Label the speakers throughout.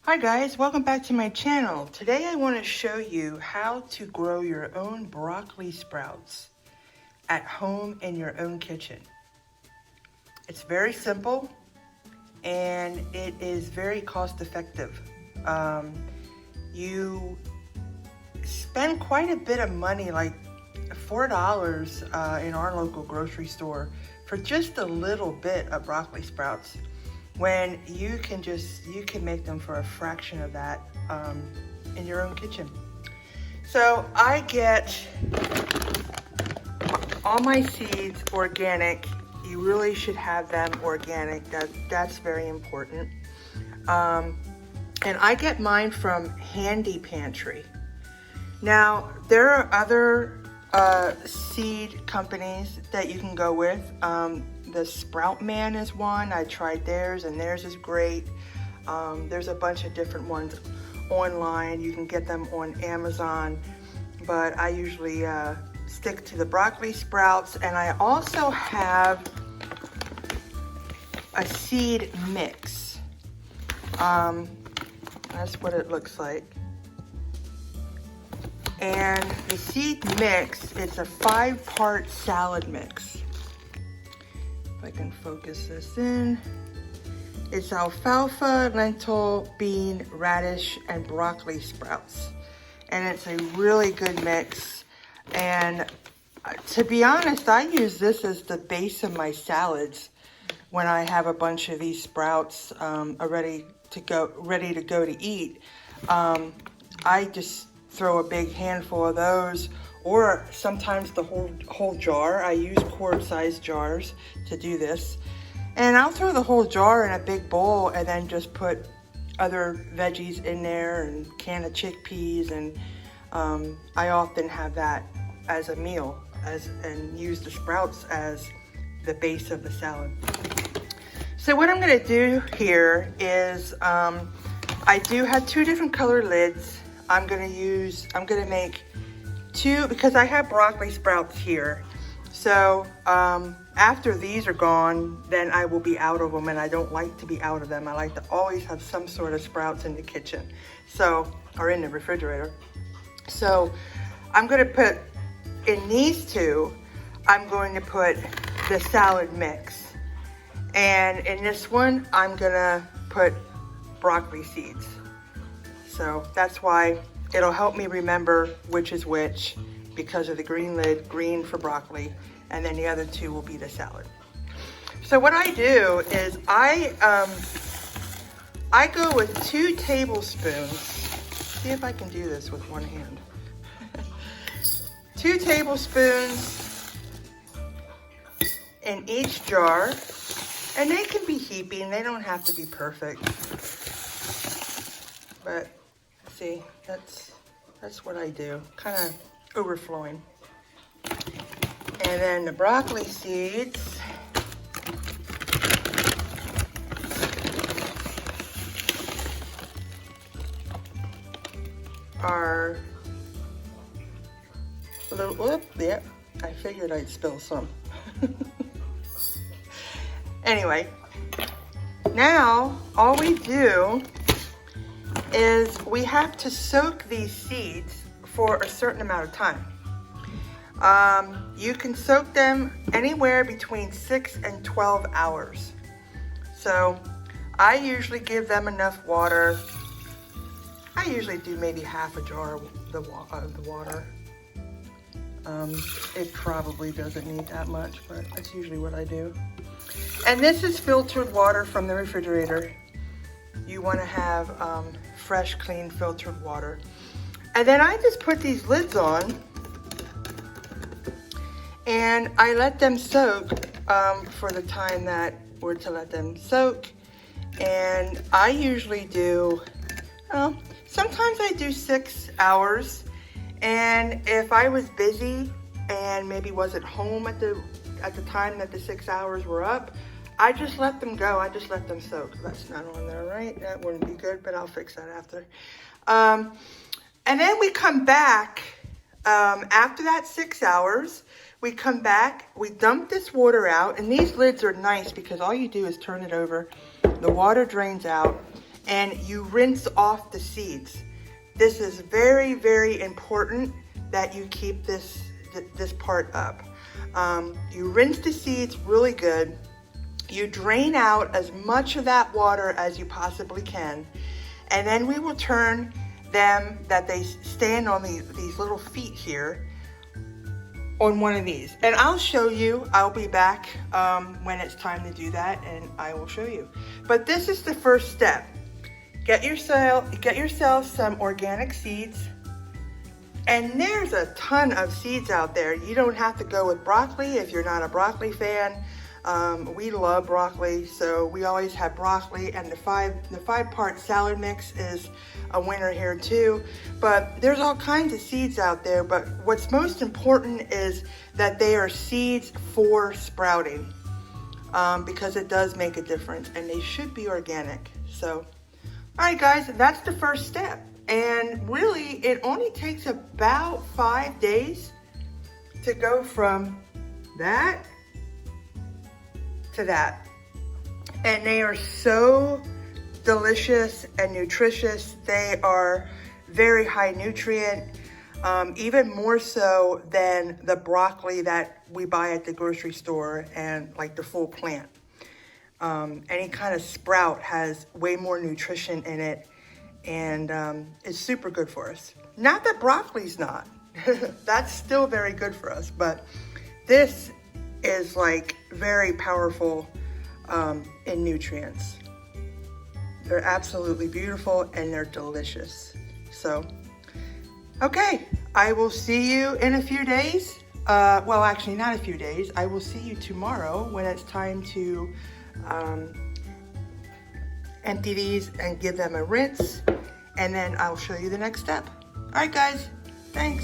Speaker 1: Hi guys, welcome back to my channel. Today I want to show you how to grow your own broccoli sprouts at home in your own kitchen. It's very simple and it is very cost effective. You spend quite a bit of money, like $4 in our local grocery store for just a little bit of broccoli sprouts, when you can make them for a fraction of that in your own kitchen. So I get all my seeds organic. You really should have them organic. That's very important. And I get mine from Handy Pantry. Now there are other seed companies that you can go with. The Sprout Man is one. I tried theirs and theirs is great. There's a bunch of different ones online. You can get them on Amazon, but I usually stick to the broccoli sprouts. And I also have a seed mix. That's what it looks like. And the seed mix, it's a 5-part salad mix. If I can focus this in. It's alfalfa, lentil, bean, radish, and broccoli sprouts. And it's a really good mix. And to be honest, I use this as the base of my salads when I have a bunch of these sprouts ready to go to eat. I just throw a big handful of those, or sometimes the whole jar. I use quart-sized jars to do this. And I'll throw the whole jar in a big bowl and then just put other veggies in there and can of chickpeas, and I often have that as a meal and use the sprouts as the base of the salad. So what I'm gonna do here is I do have 2 different color lids. I'm gonna make 2 because I have broccoli sprouts here. So after these are gone, then I will be out of them, and I don't like to be out of them. I like to always have some sort of sprouts in the kitchen, or in the refrigerator. So I'm gonna put, in these 2, I'm going to put the salad mix. And in this one, I'm gonna put broccoli seeds. So that's why it'll help me remember which is which, because of the green lid, green for broccoli, and then the other 2 will be the salad. So what I do is I go with 2 tablespoons. See if I can do this with one hand. 2 tablespoons in each jar, and they can be heaping. They don't have to be perfect. But see, that's what I do, kind of overflowing. And then the broccoli seeds are a little, yep, I figured I'd spill some. Anyway, now all we do is we have to soak these seeds for a certain amount of time. You can soak them anywhere between 6 and 12 hours. So I usually give them enough water. I usually do maybe half a jar of the water. It probably doesn't need that much, but that's usually what I do. And this is filtered water from the refrigerator. You want to have fresh, clean, filtered water. And then I just put these lids on and I let them soak for the time that we're to let them soak. And I usually do, sometimes I do 6 hours. And if I was busy and maybe wasn't home at the time that the 6 hours were up, I just let them go. I just let them soak. That's not on there, right? That wouldn't be good, but I'll fix that after. And then we come back, after that 6 hours, we come back, we dump this water out, and these lids are nice because all you do is turn it over, the water drains out, and you rinse off the seeds. This is very, very important that you keep this part up. You rinse the seeds really good. You drain out as much of that water as you possibly can. And then we will turn them, that they stand on these little feet here, on one of these. And I'll show you, I'll be back when it's time to do that, and I will show you. But this is the first step. Get yourself some organic seeds. And there's a ton of seeds out there. You don't have to go with broccoli if you're not a broccoli fan. We love broccoli, so we always have broccoli, and the five-part salad mix is a winner here too. But there's all kinds of seeds out there, but what's most important is that they are seeds for sprouting, because it does make a difference, and they should be organic. So, all right guys, that's the first step. And really, it only takes about 5 days to go from that to that. And they are so delicious and nutritious. They are very high nutrient, even more so than the broccoli that we buy at the grocery store and like the full plant. Any kind of sprout has way more nutrition in it, and it's super good for us. Not that broccoli's not. That's still very good for us, but this is like very powerful in nutrients. They're absolutely beautiful and they're delicious. So, okay, I will see you in a few days. Well, actually not a few days. I will see you tomorrow when it's time to empty these and give them a rinse, and then I'll show you the next step. All right guys, thanks.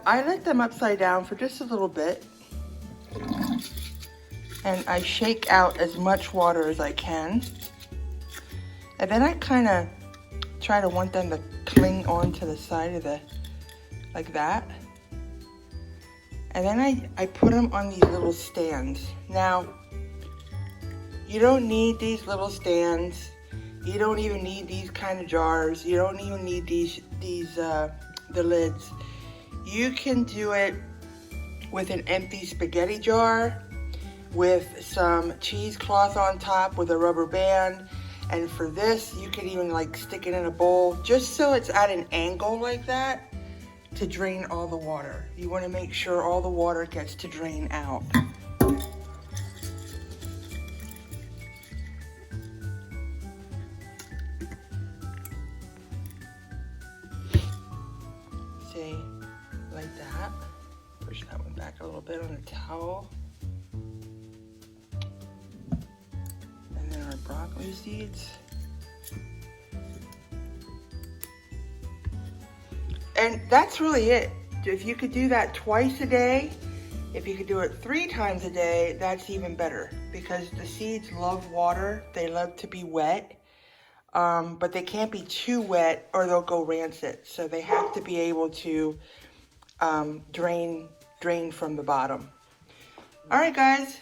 Speaker 1: I let them upside down for just a little bit, and I shake out as much water as I can, and then I kind of want them to cling onto the side of like that, and then I put them on these little stands. Now, you don't need these little stands. You don't even need these kind of jars. You don't even need the lids. You can do it with an empty spaghetti jar with some cheesecloth on top with a rubber band. And for this, you can even like stick it in a bowl just so it's at an angle like that to drain all the water. You want to make sure all the water gets to drain out. See? Like that. Push that one back a little bit on a towel. And then our broccoli seeds. And that's really it. If you could do that twice a day, if you could do it 3 times a day, that's even better, because the seeds love water. They love to be wet. But they can't be too wet or they'll go rancid. So they have to be able to drain from the bottom. All right, guys,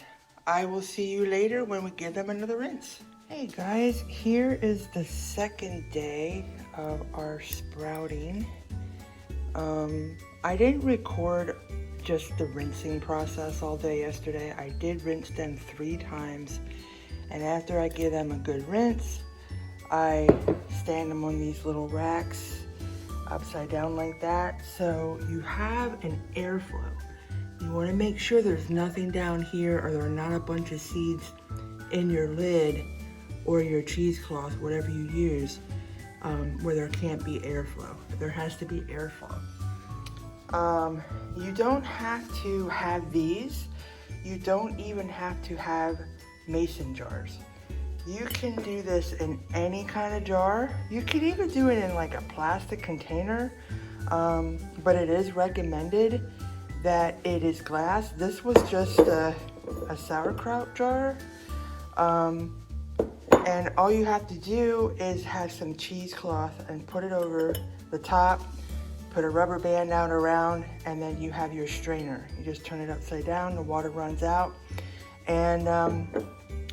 Speaker 1: I will see you later when we give them another rinse. Hey guys, here is the second day of our sprouting. I didn't record just the rinsing process all day yesterday. I did rinse them 3 times, And after I give them a good rinse, I stand them on these little racks upside down like that, so you have an airflow. You want to make sure there's nothing down here, or there are not a bunch of seeds in your lid or your cheesecloth, whatever you use, where there can't be airflow. There has to be airflow. You don't have to have these. You don't even have to have mason jars. You can do this in any kind of jar. You can even do it in like a plastic container, but it is recommended that it is glass. This was just a sauerkraut jar. And all you have to do is have some cheesecloth and put it over the top, put a rubber band down around, and then you have your strainer. You just turn it upside down, the water runs out, and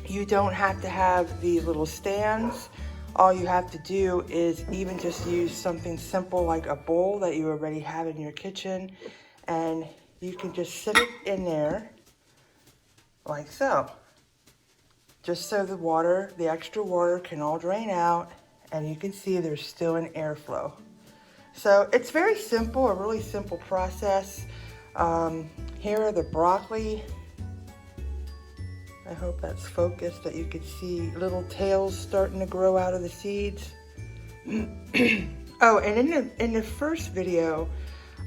Speaker 1: you don't have to have these little stands. All you have to do is even just use something simple like a bowl that you already have in your kitchen, and you can just sit it in there like so. Just so the water, the extra water can all drain out, and you can see there's still an airflow. So it's very simple, a really simple process. Here are the broccoli. I hope that's focused, that you can see little tails starting to grow out of the seeds. Oh, and in the first video,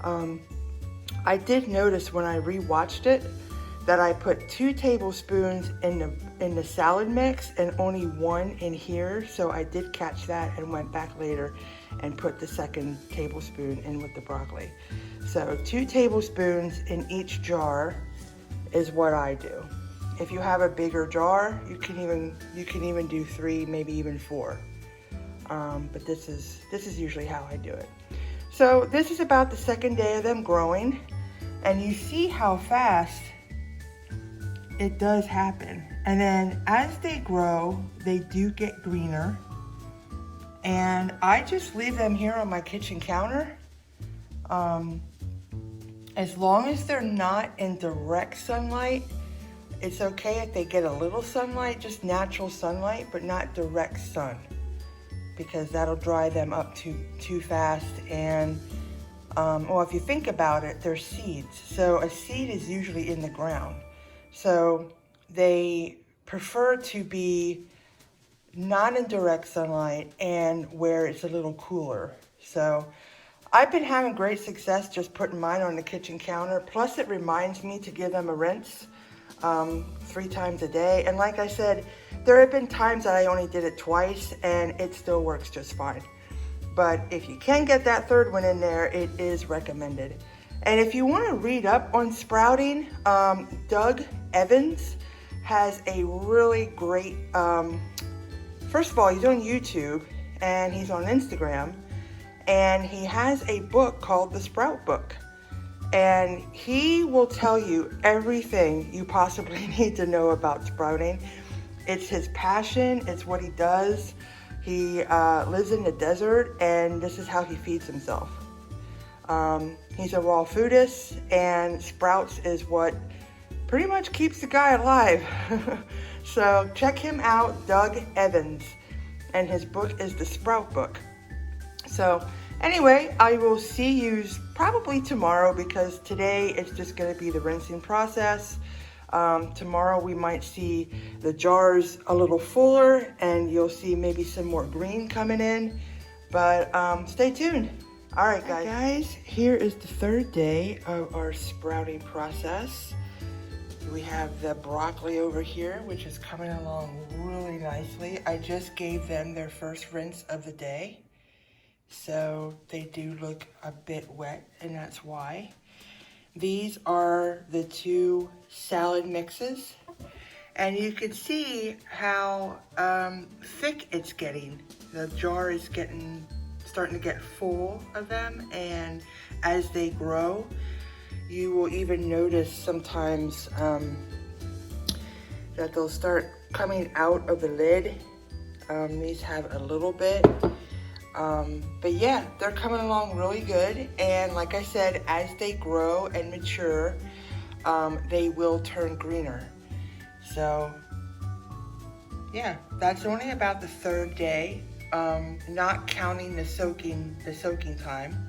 Speaker 1: I did notice when I rewatched it that I put 2 tablespoons in the salad mix and only 1 in here. So I did catch that and went back later and put the 2nd tablespoon in with the broccoli. So 2 tablespoons in each jar is what I do. If you have a bigger jar, you can even do 3, maybe even 4. But this is usually how I do it. So this is about the 2nd day of them growing, and you see how fast it does happen. And then as they grow, they do get greener. And I just leave them here on my kitchen counter. As long as they're not in direct sunlight, it's okay if they get a little sunlight, just natural sunlight, but not direct sun, because that'll dry them up too fast. And well, if you think about it, they're seeds. So a seed is usually in the ground. So they prefer to be not in direct sunlight and where it's a little cooler. So I've been having great success just putting mine on the kitchen counter. Plus it reminds me to give them a rinse 3 times a day. And like I said, there have been times that I only did it twice and it still works just fine. But if you can get that 3rd one in there, it is recommended. And if you want to read up on sprouting, Doug Evans has a really great, first of all, he's on YouTube and he's on Instagram, and he has a book called The Sprout Book. And he will tell you everything you possibly need to know about sprouting. It's his passion, it's what he does. He lives in the desert, and this is how he feeds himself. He's a raw foodist, and sprouts is what pretty much keeps the guy alive. So check him out, Doug Evans, and his book is The Sprout Book. So anyway, I will see you probably tomorrow, because today it's just going to be the rinsing process. Tomorrow we might see the jars a little fuller, and you'll see maybe some more green coming in, but stay tuned. All right, guys, here is the 3rd day of our sprouting process. We have the broccoli over here, which is coming along really nicely. I just gave them their first rinse of the day, so they do look a bit wet, and that's why. These are the 2 salad mixes, and you can see how thick it's getting. The jar is starting to get full of them, and as they grow, you will even notice sometimes that they'll start coming out of the lid. These have a little bit. But yeah, they're coming along really good, and like I said, as they grow and mature, they will turn greener. So yeah, that's only about the third day, not counting the soaking time.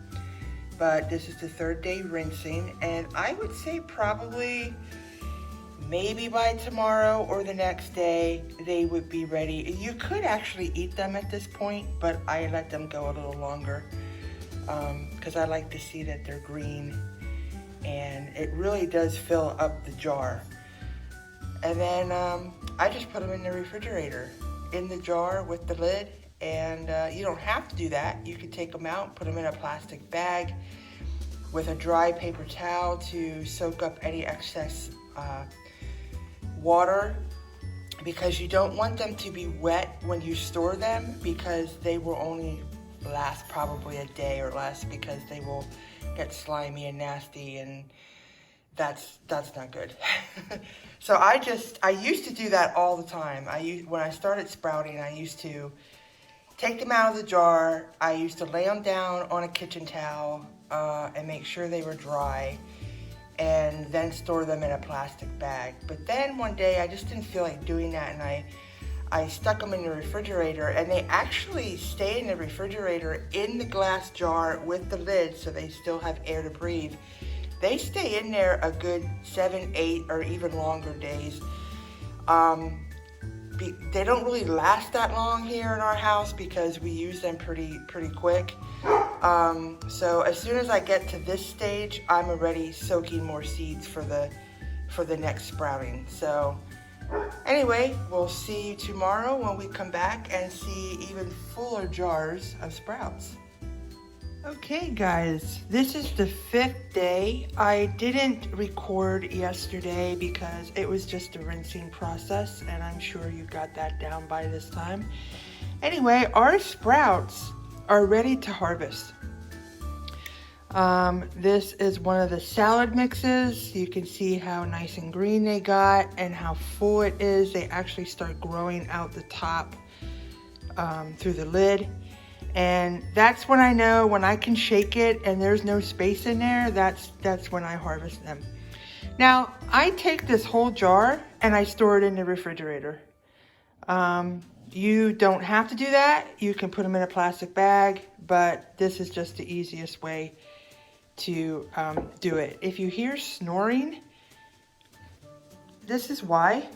Speaker 1: But this is the third day rinsing, and I would say probably maybe by tomorrow or the next day they would be ready. You could actually eat them at this point, but I let them go a little longer because I like to see that they're green, and it really does fill up the jar. And then I just put them in the refrigerator in the jar with the lid. And you don't have to do that. You could take them out, put them in a plastic bag with a dry paper towel to soak up any excess water, because you don't want them to be wet when you store them, because they will only last probably a day or less, because they will get slimy and nasty, and that's not good. So I used to do that all the time. When I started sprouting, I used to take them out of the jar. I used to lay them down on a kitchen towel and make sure they were dry, and then store them in a plastic bag. But then one day I just didn't feel like doing that, and I stuck them in the refrigerator, and they actually stay in the refrigerator in the glass jar with the lid, so they still have air to breathe. They stay in there a good 7, 8, or even longer days. They don't really last that long here in our house because we use them pretty quick. So as soon as I get to this stage, I'm already soaking more seeds for the next sprouting. So anyway, we'll see you tomorrow when we come back and see even fuller jars of sprouts. Okay guys, this is the 5th day. I didn't record yesterday because it was just a rinsing process, and I'm sure you got that down by this time. Anyway, our sprouts are ready to harvest. This is one of the salad mixes. You can see how nice and green they got and how full it is. They actually start growing out the top through the lid. And that's when I know, when I can shake it and there's no space in there, that's when I harvest them. Now, I take this whole jar and I store it in the refrigerator. You don't have to do that. You can put them in a plastic bag, but this is just the easiest way to do it. If you hear snoring, this is why.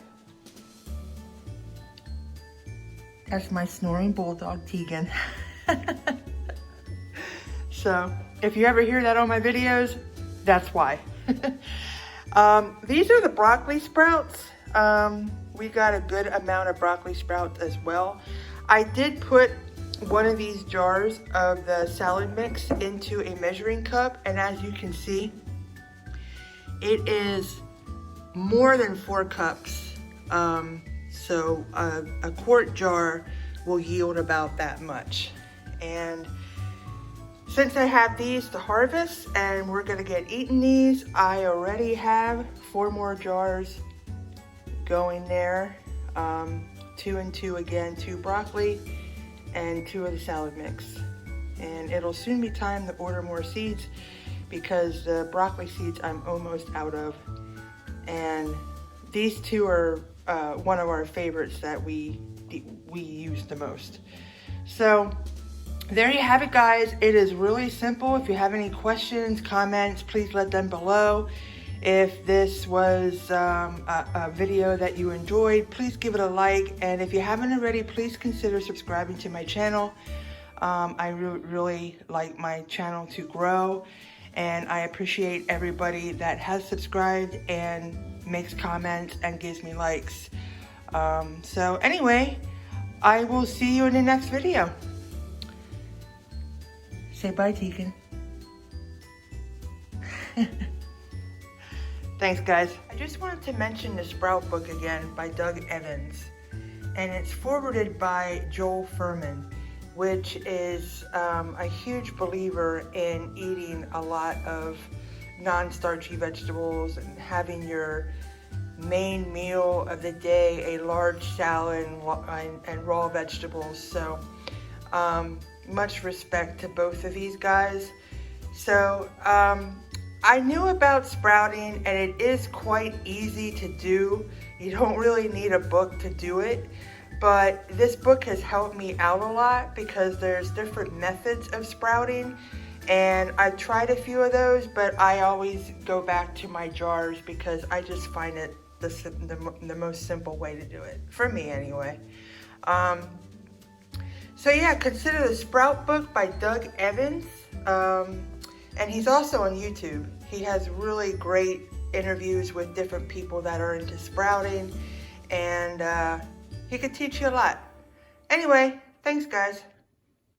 Speaker 1: That's my snoring bulldog, Tegan. So if you ever hear that on my videos, that's why. These are the broccoli sprouts. We got a good amount of broccoli sprouts as well. I did put one of these jars of the salad mix into a measuring cup, and as you can see, it is more than 4 cups. So a quart jar will yield about that much. And since I have these to harvest and we're gonna get eating these, I already have 4 more jars going there. 2 and 2 again, 2 broccoli and 2 of the salad mix. And it'll soon be time to order more seeds because the broccoli seeds I'm almost out of. And these 2 are one of our favorites that we use the most. So there you have it, guys. It is really simple. If you have any questions, comments, please let them below. If this was a video that you enjoyed, please give it a like. And if you haven't already, please consider subscribing to my channel. I really like my channel to grow, and I appreciate everybody that has subscribed and makes comments and gives me likes. So anyway, I will see you in the next video. Say bye, Tegan. Thanks, guys. I just wanted to mention the Sprout book again by Doug Evans. And it's forwarded by Joel Furman, which is a huge believer in eating a lot of non-starchy vegetables and having your main meal of the day a large salad and raw vegetables. So much respect to both of these guys. So I knew about sprouting, and it is quite easy to do. You don't really need a book to do it, but this book has helped me out a lot because there's different methods of sprouting, and I've tried a few of those, but I always go back to my jars because I just find it the most simple way to do it, for me anyway. So yeah, consider the Sprout Book by Doug Evans, and he's also on YouTube. He has really great interviews with different people that are into sprouting, and he could teach you a lot. Anyway, thanks guys.